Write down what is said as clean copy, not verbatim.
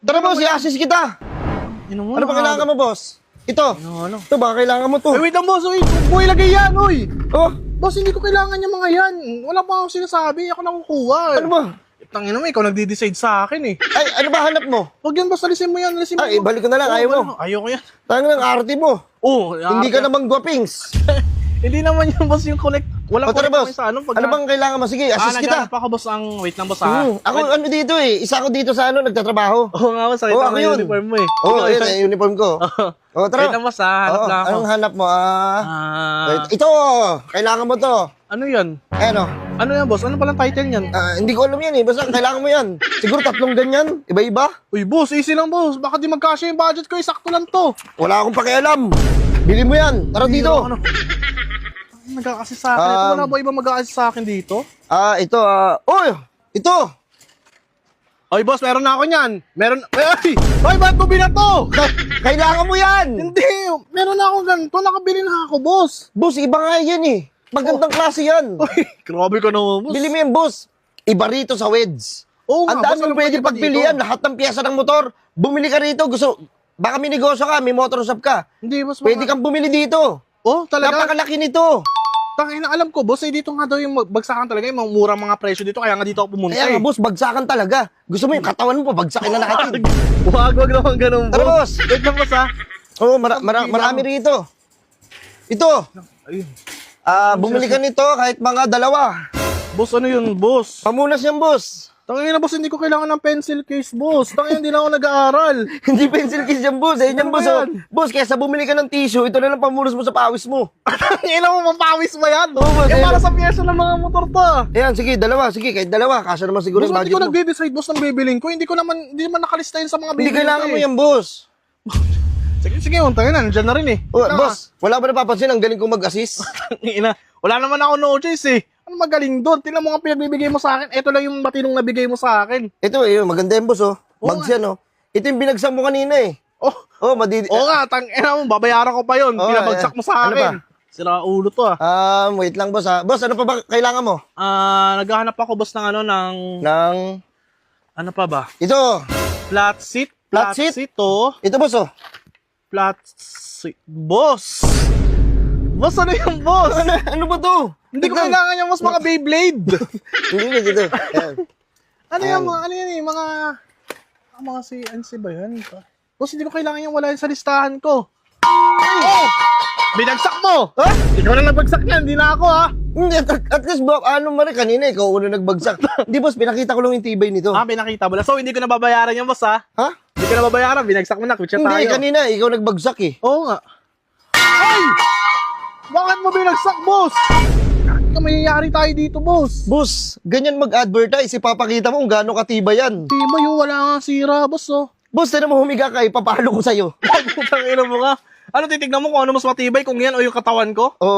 Tara boss, i-assist kita. Ano pa kailangan mo, boss? Ito. Ano? Ito ba, kailangan mo to. Ay, wait lang, boss. Uy, boy, lagay yan, uy. Oh, Boss, hindi ko kailangan yung mga yan. Wala pa akong sinasabi. Ako nakukuha. ano ba? Tangina mo, ikaw nagde-decide sa akin eh. Ay, ano ba hanap mo? Huwag yan, boss. Alisin mo yan. Alisin mo. Ay, balik ko na lang, ayaw mo. Ayoko yan. Tangan ng arte mo. Oh, Hindi ka naman gwapings. Hindi naman yung boss yung collect. Walang O tara, collect boss. sa ano. Ano bang kailangan mo? Sige, assist kita. Naghanap ako, boss, ang... Wait lang, boss, ha? Ako ano dito eh. Isa ako dito sa ano, nagtatrabaho. Oo nga, boss. Oo, Nakita ako ko yun. yung uniform mo eh. Oo, ayun, yung uniform ko. O, Wait tara. lang, boss, ha? Hanap Oo, lang ako. anong hanap mo? Wait, Ah, ito, kailangan mo to. ano yan? Ano? Ano yan, boss? Ano palang title niyan? Hindi ko alam yan eh. Basta kailangan mo yan. Siguro 3 ganyan. Iba-iba. Uy, boss, easy lang, boss. Baka di magkasya yung budget ko, sakto lang to. Wala akong pakialam. Bili mo yan. Tara dito. Ano? Nag-a-assist sa akin. Ito, wala ba iba mag-a-assist sa akin dito? Ito, Uy! Ito! Oy, boss, meron na ako niyan. Meron... Ay! Ay, ba't mo binato? Kailangan mo yan! Hindi, meron na ako ganito. Nakabili na ako, boss. Boss, iba nga yan eh. Magandang klase yan. Uy, grabe ka naman, boss. Bili mo yan, boss. Iba rito sa Weds. Oo nga, Ang boss, dami alam ko pwede di ba pagpilian. dito? Lahat ng piyesa ng motor. Bumili ka rito. Baka may negosyo ka, may motor shop ka. Hindi, boss. Pwede kang bumili dito. Oh, talaga? Napakalaki nito. Tangina, alam ko, boss, dito nga daw yung bagsakan talaga, yung mga murang mga presyo dito, kaya nga dito ako pumunta Kaya nga, boss, bagsakan talaga. Gusto mo yung katawan mo, pabagsakin na lahat yun. Wag naman ganun, Tara, boss. boss. Wait lang, boss, ha? Oo, marami rito. Ito. Ayun. Bumili ka nito kahit mga 2. Boss, ano yun, boss? Pamunas yan, boss. Tangina, boss, hindi ko kailangan ng pencil case, boss. Tangina, hindi na ako nag-aaral. Hindi pencil case yan, boss. Ayun yan, Ano boss. ba Oh. yan? Boss, kesa bumili ka ng tissue, ito na lang pamunas mo sa pawis mo. Tangina mo, mapawis ba yan? Oo, boss, Eh, ayun. para sa pyesa ng mga motor to, ah. Ayan, sige, 2. Sige, kahit 2. Kasya naman siguro Boss, yung hindi budget ko mo. nagde-decide, boss, ng bibiling ko. Hindi naman nakalista yun sa mga Hindi bibiling kailangan ko, mo eh. yan, boss. Sige, untay na, nandiyan na rin, eh. Oh, Tama. boss, wala ba napapansin? Ang galing kong mag-assist. Tangina, wala naman ako no choice, eh. Ano magaling doon? Tingnan mo nga pinagbibigay mo sa akin. Ito lang yung matinong nabigay mo sa akin. Ito, maganda yan, boss, oh. Oo Mags yan, oh. Ito yung binagsak mo kanina, eh. Oh, Oh, oo nga, tangina mo, babayaran ko pa yun. Oo, Pinabagsak mo sa ano akin. Sira ulo to, ah. Wait lang, boss, ha. Boss, ano pa ba kailangan mo? Naghahanap ako, boss, ng ano, ng... Ano pa ba? Ito. Flat seat. Flat seat? To. Ito, boss, oh. Flat seat. Boss! Boss, ano yung boss? Ano ba to? Hindi ko kailangan yung boss, mga Beyblade. Hindi ba dito? Ayan. Ano yung mga, ano yan eh, mga CNC ba yan? Boss, hindi ko kailangan yung wala yun sa listahan ko. Ay! Binagsak mo! Ha? Ikaw na nagbagsak yan, hindi na ako, ha? Hindi, at least, ano man rin, kanina, ikaw una nagbagsak. Hindi, boss, pinakita ko lang yung tibay nito. Pinakita mo lang. So, hindi ko nababayaran yung boss, ha? Ha? Hindi ko nababayaran, binagsak mo na, quit siya Hindi, tayo. kanina, ikaw nagbagsak, eh. Oo nga. Ay! Bakit mo binagsak, boss? Mayayari tayo dito, boss. Boss, ganyan mag-advertise, ipapakita mo kung gaano katibay yan. Tibay yung wala nga sira, boss, oh. Boss, tinan mo humiga ka, ipapalo ko sa'yo. Putang ina mo ka. Ano titignan mo kung ano mas matibay, kung yan o yung katawan ko? Oo.